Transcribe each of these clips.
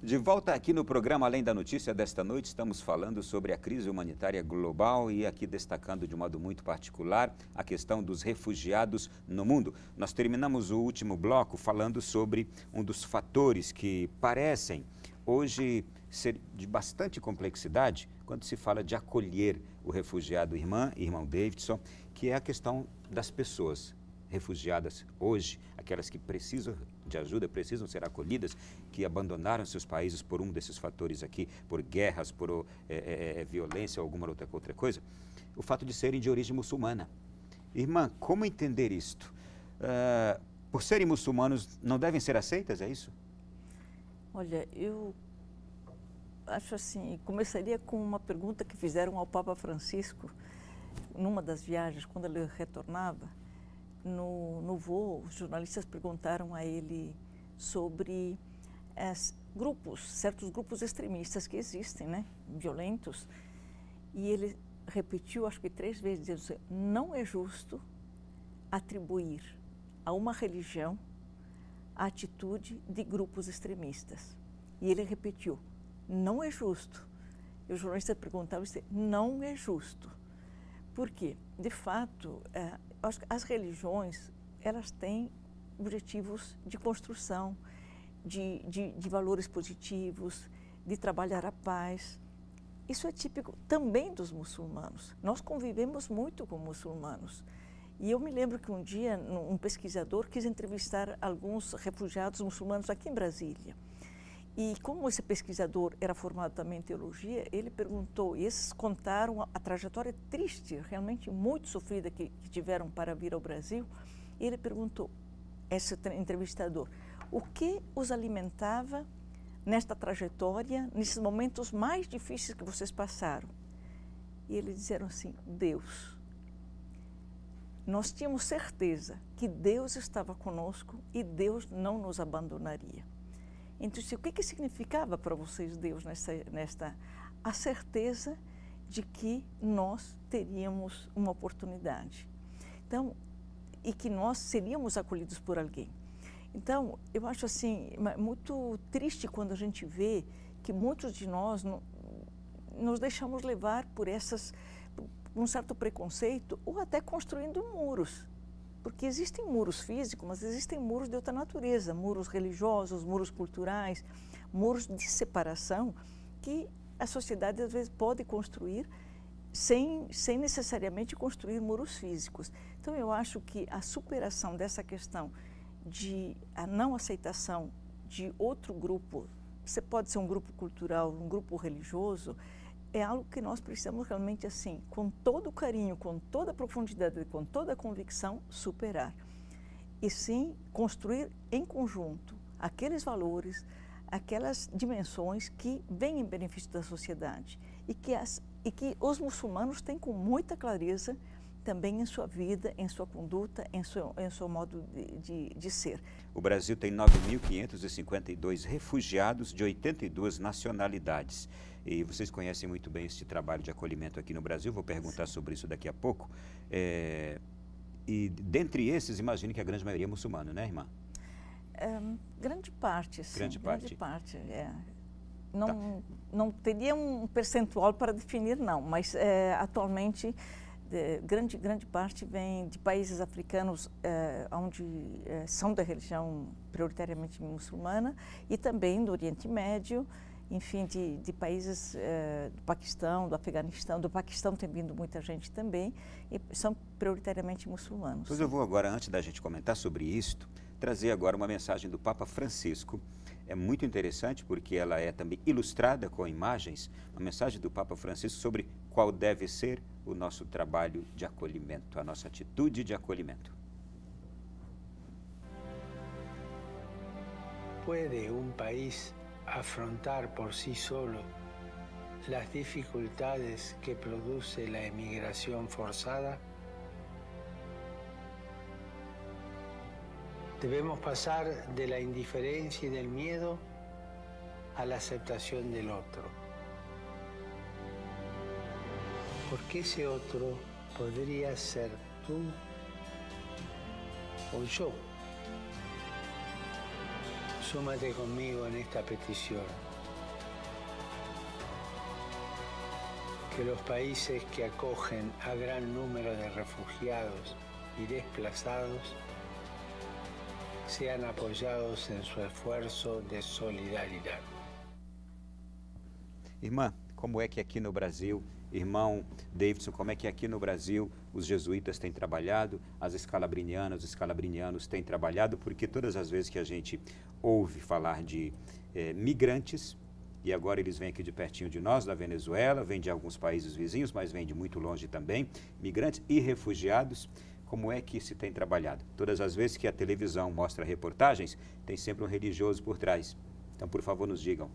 De volta aqui no programa Além da Notícia desta noite, estamos falando sobre a crise humanitária global e aqui destacando de um modo muito particular a questão dos refugiados no mundo. Nós terminamos o último bloco falando sobre um dos fatores que parecem hoje ser de bastante complexidade quando se fala de acolher o refugiado irmão Davidson, que é a questão das pessoas refugiadas hoje, aquelas que precisam de ajuda, precisam ser acolhidas, que abandonaram seus países por um desses fatores aqui, por guerras, por violência ou alguma outra coisa, o fato de serem de origem muçulmana. Irmã, como entender isto? Por serem muçulmanos, não devem ser aceitas, é isso? Olha, eu acho assim, começaria com uma pergunta que fizeram ao Papa Francisco, numa das viagens, quando ele retornava. No voo, os jornalistas perguntaram a ele sobre certos grupos extremistas que existem, né, violentos, e ele repetiu, acho que 3 vezes, dizendo assim, não é justo atribuir a uma religião a atitude de grupos extremistas. E ele repetiu, não é justo. E os jornalistas perguntavam, não é justo. Por quê? De fato, as religiões, elas têm objetivos de construção, de valores positivos, de trabalhar a paz. Isso é típico também dos muçulmanos. Nós convivemos muito com muçulmanos. E eu me lembro que um dia um pesquisador quis entrevistar alguns refugiados muçulmanos aqui em Brasília. E como esse pesquisador era formado também em teologia, ele perguntou, e esses contaram a trajetória triste, realmente muito sofrida que tiveram para vir ao Brasil. E ele perguntou, esse entrevistador, o que os alimentava nesta trajetória, nesses momentos mais difíceis que vocês passaram? E eles disseram assim, Deus. Nós tínhamos certeza que Deus estava conosco e Deus não nos abandonaria. Então, o que significava para vocês Deus a certeza de que nós teríamos uma oportunidade, então, e que nós seríamos acolhidos por alguém. Então, eu acho assim muito triste quando a gente vê que muitos de nós nos deixamos levar por um certo preconceito ou até construindo muros. Porque existem muros físicos, mas existem muros de outra natureza, muros religiosos, muros culturais, muros de separação que a sociedade às vezes pode construir sem necessariamente construir muros físicos. Então eu acho que a superação dessa questão de a não aceitação de outro grupo, você pode ser um grupo cultural, um grupo religioso, é algo que nós precisamos realmente, assim, com todo o carinho, com toda a profundidade, com toda a convicção, superar. E sim, construir em conjunto aqueles valores, aquelas dimensões que vêm em benefício da sociedade e que os muçulmanos têm com muita clareza também em sua vida, em sua conduta, em seu modo de ser. O Brasil tem 9.552 refugiados de 82 nacionalidades. E vocês conhecem muito bem esse trabalho de acolhimento aqui no Brasil, vou perguntar sobre isso daqui a pouco. E dentre esses, imagino que a grande maioria é muçulmana, né, irmã? Grande parte, sim. Grande parte, Não teria um percentual para definir, não, mas atualmente grande parte vem de países africanos onde são da religião prioritariamente muçulmana e também do Oriente Médio, enfim, de países do Paquistão, do Afeganistão. Do Paquistão tem vindo muita gente também e são prioritariamente muçulmanos. Pois eu vou agora, antes da gente comentar sobre isto, trazer agora uma mensagem do Papa Francisco. É muito interessante porque ela é também ilustrada com imagens, uma mensagem do Papa Francisco sobre qual deve ser o nosso trabalho de acolhimento, a nossa atitude de acolhimento. ¿Puede un país afrontar por sí solo las dificultades que produce la emigración forzada? Debemos pasar de la indiferencia y del miedo a la aceptación del otro. Porque ese otro podría ser tú o yo. Súmate conmigo en esta petición. que los países que acogen a gran número de refugiados y desplazados sean apoyados en su esfuerzo de solidaridad. Irmã, como é que aqui no Brasil, irmão Davidson, como é que aqui no Brasil os jesuítas têm trabalhado, as escalabrinianas, os escalabrinianos têm trabalhado, porque todas as vezes que a gente ouve falar de migrantes, e agora eles vêm aqui de pertinho de nós, da Venezuela, vêm de alguns países vizinhos, mas vêm de muito longe também, migrantes e refugiados, como é que se tem trabalhado? Todas as vezes que a televisão mostra reportagens, tem sempre um religioso por trás. Então, por favor, nos digam.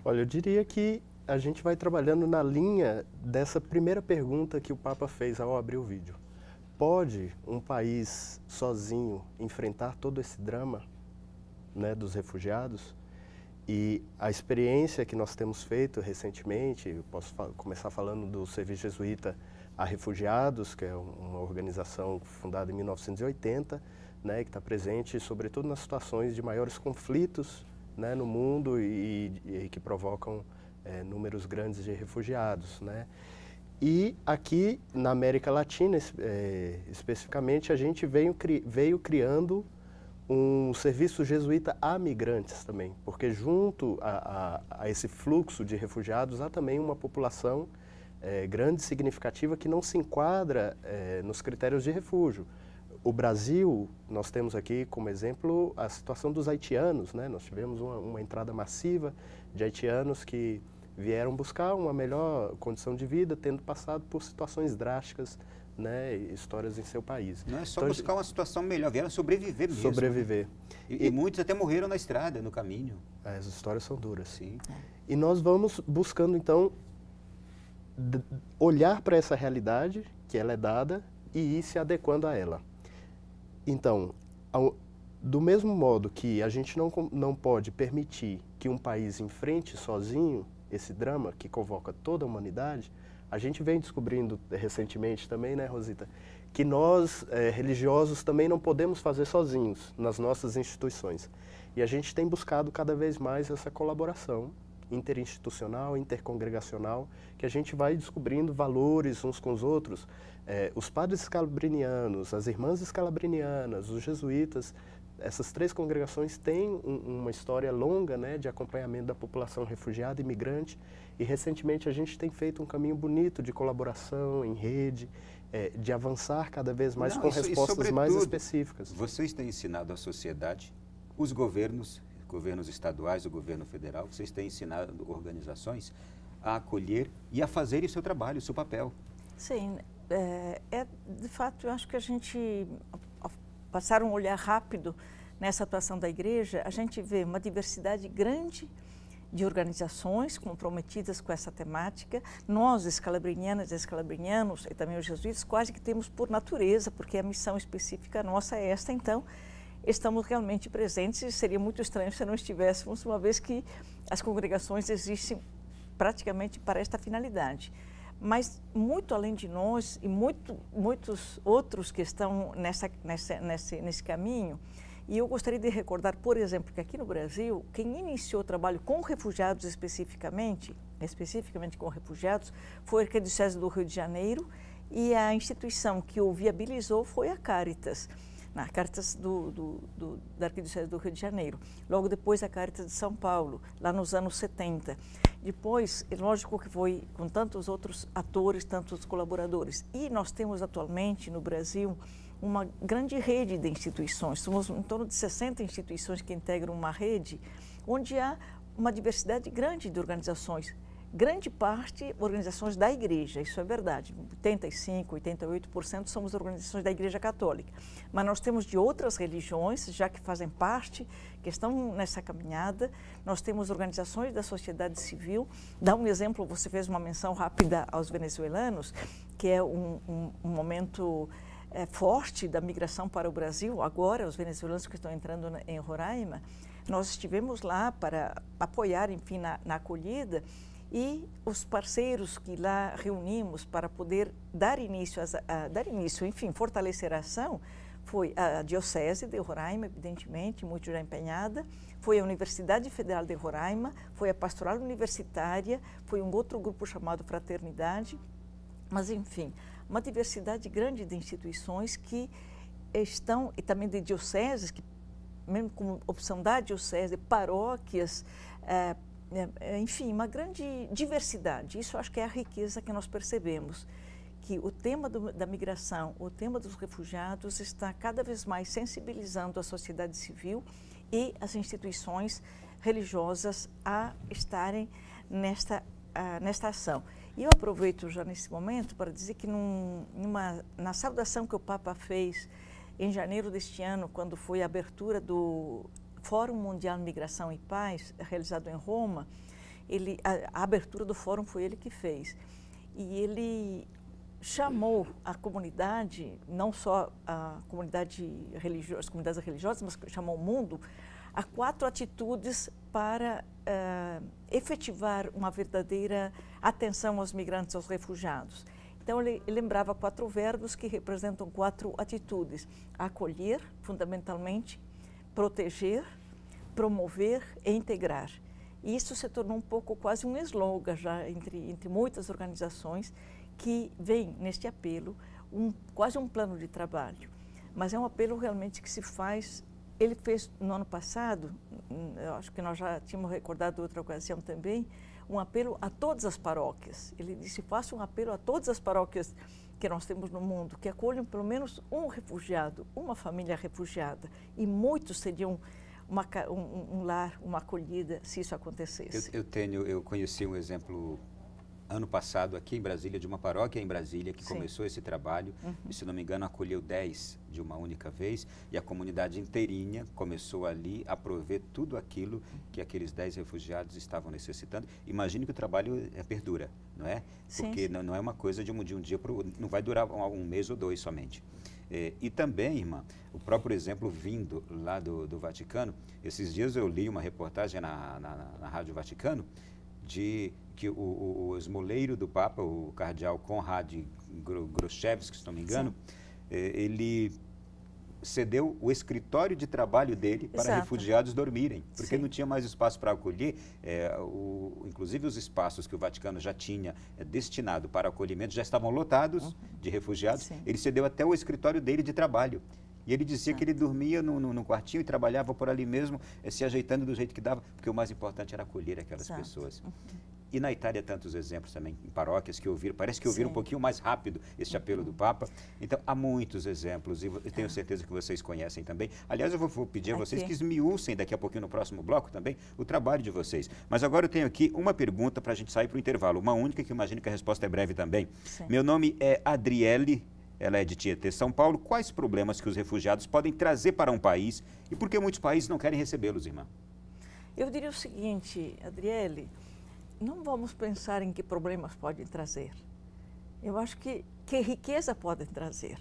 Olha, eu diria que a gente vai trabalhando na linha dessa primeira pergunta que o Papa fez ao abrir o vídeo. Pode um país sozinho enfrentar todo esse drama, né, dos refugiados? E a experiência que nós temos feito recentemente, eu posso começar falando do Serviço Jesuíta a Refugiados, que é uma organização fundada em 1980, né, que está presente sobretudo nas situações de maiores conflitos, né, no mundo e que provocam números grandes de refugiados, né? E aqui na América Latina, especificamente, a gente veio criando um serviço jesuíta a migrantes também, porque junto a esse fluxo de refugiados há também uma população grande e significativa que não se enquadra nos critérios de refúgio. O Brasil, nós temos aqui como exemplo a situação dos haitianos, né? Nós tivemos uma entrada massiva de haitianos que vieram buscar uma melhor condição de vida, tendo passado por situações drásticas, né, histórias em seu país. Não é só então, buscar uma situação melhor, vieram sobreviver mesmo. Sobreviver. E muitos até morreram na estrada, no caminho. As histórias são duras. Sim. E nós vamos buscando, então, olhar para essa realidade, que ela é dada, e ir se adequando a ela. Então, do mesmo modo que a gente não pode permitir que um país enfrente sozinho esse drama que convoca toda a humanidade, a gente vem descobrindo recentemente também, né, Rosita, que nós, religiosos, também não podemos fazer sozinhos nas nossas instituições. E a gente tem buscado cada vez mais essa colaboração interinstitucional, intercongregacional, que a gente vai descobrindo valores uns com os outros. Os padres escalabrinianos, as irmãs escalabrinianas, os jesuítas, essas três congregações têm uma história longa, né, de acompanhamento da população refugiada e imigrante, e recentemente a gente tem feito um caminho bonito de colaboração em rede, de avançar cada vez mais com respostas mais específicas. Vocês têm ensinado à sociedade, os governos estaduais, o governo federal, vocês têm ensinado organizações a acolher e a fazerem o seu trabalho, o seu papel. Sim, de fato, eu acho que a gente, ao passar um olhar rápido nessa atuação da igreja, a gente vê uma diversidade grande de organizações comprometidas com essa temática. Nós, escalabrinianas e escalabrinianos, e também os jesuítas, quase que temos por natureza, porque a missão específica nossa é esta, então, estamos realmente presentes e seria muito estranho se não estivéssemos, uma vez que as congregações existem praticamente para esta finalidade. Mas, muito além de nós e muitos outros que estão nesse caminho, e eu gostaria de recordar, por exemplo, que aqui no Brasil, quem iniciou o trabalho com refugiados especificamente com refugiados, foi a Arquidiocese do Rio de Janeiro, e a instituição que o viabilizou foi a Caritas, na Caritas da Arquidiocese do Rio de Janeiro. Logo depois a Caritas de São Paulo, lá nos anos 70. Depois, é lógico que foi com tantos outros atores, tantos colaboradores. E nós temos atualmente no Brasil uma grande rede de instituições. Somos em torno de 60 instituições que integram uma rede, onde há uma diversidade grande de organizações. Grande parte organizações da igreja, isso é verdade, 85%, 88% somos organizações da Igreja Católica. Mas nós temos de outras religiões, já que fazem parte, que estão nessa caminhada. Nós temos organizações da sociedade civil. Dá um exemplo, você fez uma menção rápida aos venezuelanos, que é um momento forte da migração para o Brasil. Agora, os venezuelanos que estão entrando em Roraima, nós estivemos lá para apoiar, enfim, na acolhida. E os parceiros que lá reunimos para poder dar início, enfim, fortalecer a ação, Foi a Diocese de Roraima, evidentemente, muito já empenhada, foi a Universidade Federal de Roraima, foi a Pastoral Universitária, foi um outro grupo chamado Fraternidade, mas, enfim, uma diversidade grande de instituições que estão, e também de dioceses, que, mesmo como opção da diocese, paróquias, enfim, uma grande diversidade. Isso acho que é a riqueza que nós percebemos, que o tema da migração, o tema dos refugiados está cada vez mais sensibilizando a sociedade civil e as instituições religiosas a estarem nesta ação. E eu aproveito já nesse momento para dizer que na saudação que o Papa fez em janeiro deste ano, quando foi a abertura do Fórum Mundial de Migração e Paz, realizado em Roma, a abertura do fórum foi ele que fez. E ele chamou a comunidade, não só a comunidade religiosa, as comunidades religiosas, mas chamou o mundo, a 4 atitudes para efetivar uma verdadeira atenção aos migrantes, aos refugiados. Então, ele lembrava 4 verbos que representam 4 atitudes: acolher, fundamentalmente, proteger, promover e integrar. E isso se tornou um pouco quase um slogan já entre muitas organizações que vem neste apelo, quase um plano de trabalho. Mas é um apelo realmente que se faz. Ele fez no ano passado, eu acho que nós já tínhamos recordado em outra ocasião também, um apelo a todas as paróquias. Ele disse: faça um apelo a todas as paróquias que nós temos no mundo, que acolham pelo menos um refugiado, uma família refugiada. E muitos seriam um lar, uma acolhida, se isso acontecesse. Eu conheci um exemplo ano passado aqui em Brasília, de uma paróquia em Brasília que começou esse trabalho e, se não me engano, acolheu 10 de uma única vez, e a comunidade inteirinha começou ali a prover tudo aquilo que aqueles 10 refugiados estavam necessitando. Imagine que o trabalho perdura, não é? Porque sim. Não é uma coisa de um dia para o outro, não vai durar um mês ou 2 somente. E também, irmã, o próprio exemplo vindo lá do Vaticano, esses dias eu li uma reportagem na Rádio Vaticano, de que o esmoleiro do Papa, o cardeal Konrad Groszewski, se não me engano, ele cedeu o escritório de trabalho dele para refugiados dormirem, porque não tinha mais espaço para acolher. Inclusive os espaços que o Vaticano já tinha destinado para acolhimento já estavam lotados de refugiados. Ele cedeu até o escritório dele de trabalho. E ele dizia que ele dormia no quartinho e trabalhava por ali mesmo, se ajeitando do jeito que dava, porque o mais importante era acolher aquelas pessoas. E na Itália, tantos exemplos também, em paróquias que ouviram, parece que ouviram um pouquinho mais rápido este apelo do Papa. Então, há muitos exemplos, e eu tenho certeza que vocês conhecem também. Aliás, eu vou pedir a vocês que esmiuçem daqui a pouquinho no próximo bloco também o trabalho de vocês. Mas agora eu tenho aqui uma pergunta para a gente sair para o intervalo, uma única, que eu imagino que a resposta é breve também. Meu nome é Adriele. Ela é de Tietê, São Paulo. Quais problemas que os refugiados podem trazer para um país e por que muitos países não querem recebê-los, irmã? Eu diria o seguinte, Adriele, não vamos pensar em que problemas podem trazer. Eu acho que riqueza podem trazer.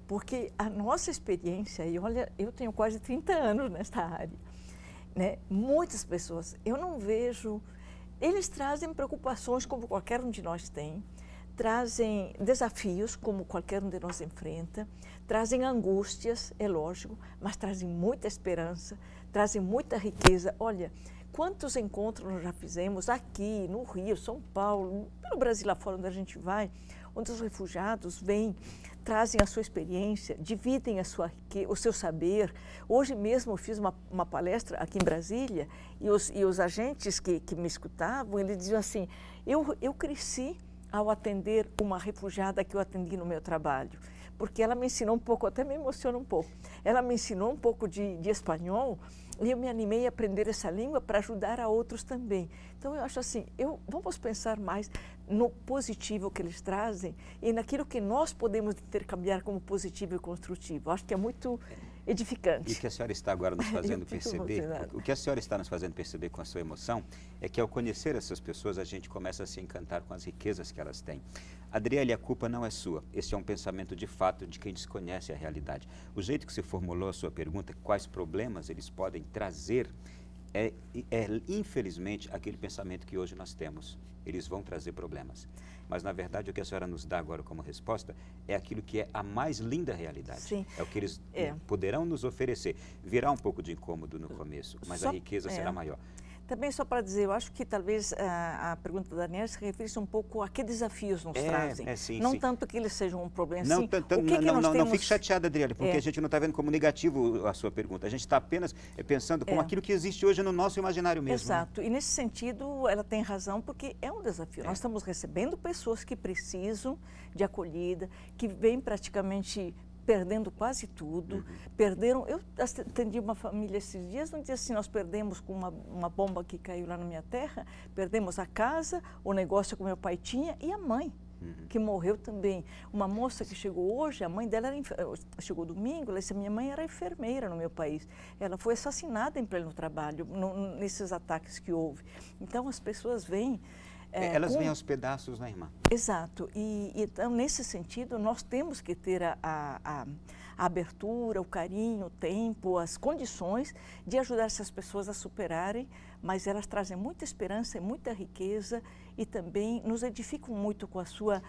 Porque a nossa experiência, e olha, eu tenho quase 30 anos nesta área, né? Muitas pessoas, eu não vejo, eles trazem preocupações como qualquer um de nós tem, trazem desafios, como qualquer um de nós enfrenta, trazem angústias, é lógico, mas trazem muita esperança, trazem muita riqueza. Olha, quantos encontros nós já fizemos aqui, no Rio, São Paulo, pelo Brasil lá fora onde a gente vai, onde os refugiados vêm, trazem a sua experiência, dividem o seu saber. Hoje mesmo eu fiz uma palestra aqui em Brasília e os agentes que me escutavam, eles diziam assim, eu cresci ao atender uma refugiada que eu atendi no meu trabalho, porque ela me ensinou um pouco, até me emociona um pouco, ela me ensinou um pouco de espanhol e eu me animei a aprender essa língua para ajudar a outros também. Então eu acho assim, vamos pensar mais no positivo que eles trazem e naquilo que nós podemos intercambiar como positivo e construtivo. Acho que é muito edificante. E o que a senhora está agora nos fazendo perceber, o que a senhora está nos fazendo perceber com a sua emoção, é que ao conhecer essas pessoas, a gente começa a se encantar com as riquezas que elas têm. Adriele, a culpa não é sua. Esse é um pensamento de fato de quem desconhece a realidade. O jeito que você formulou a sua pergunta, quais problemas eles podem trazer, é infelizmente aquele pensamento que hoje nós temos. Eles vão trazer problemas. mas na verdade o que a senhora nos dá agora como resposta é aquilo que é a mais linda realidade. Sim. É o que eles poderão nos oferecer. Virá um pouco de incômodo no começo, mas a riqueza será maior. Também só para dizer, eu acho que talvez a pergunta da Daniela se refere um pouco a que desafios nos trazem. Sim, não sim. tanto que eles sejam um problema. Não, sim, nós não fique chateada, Adriele, porque a gente não está vendo como negativo a sua pergunta. A gente está apenas pensando como aquilo que existe hoje no nosso imaginário mesmo. Exato. Né? E nesse sentido, ela tem razão, porque é um desafio. Nós estamos recebendo pessoas que precisam de acolhida, que vêm praticamente perdendo quase tudo, perderam... Eu atendi uma família esses dias, não disse assim, nós perdemos com uma bomba que caiu lá na minha terra, perdemos a casa, o negócio que meu pai tinha e a mãe, que morreu também. Uma moça que chegou hoje, a mãe dela chegou domingo, ela disse, minha mãe era enfermeira no meu país. Ela foi assassinada em pleno trabalho, nesses ataques que houve. Então, as pessoas vêm... Elas vêm aos pedaços, né, irmã? Exato. E então, nesse sentido, nós temos que ter a abertura, o carinho, o tempo, as condições de ajudar essas pessoas a superarem, mas elas trazem muita esperança e muita riqueza e também nos edificam muito com a sua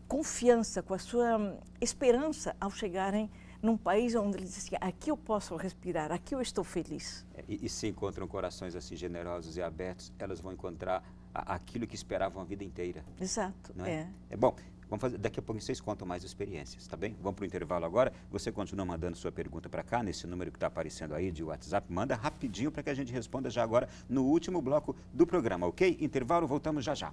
confiança, com a sua esperança ao chegarem num país onde eles dizem, aqui eu posso respirar, aqui eu estou feliz. E se encontram corações assim generosos e abertos, elas vão encontrar aquilo que esperavam a vida inteira. Exato, não é? Bom, vamos fazer, daqui a pouco vocês contam mais experiências, tá bem? Vamos para o intervalo agora. Você continua mandando sua pergunta para cá, nesse número que está aparecendo aí de WhatsApp. Manda rapidinho para que a gente responda já agora no último bloco do programa, ok? Intervalo, voltamos já já.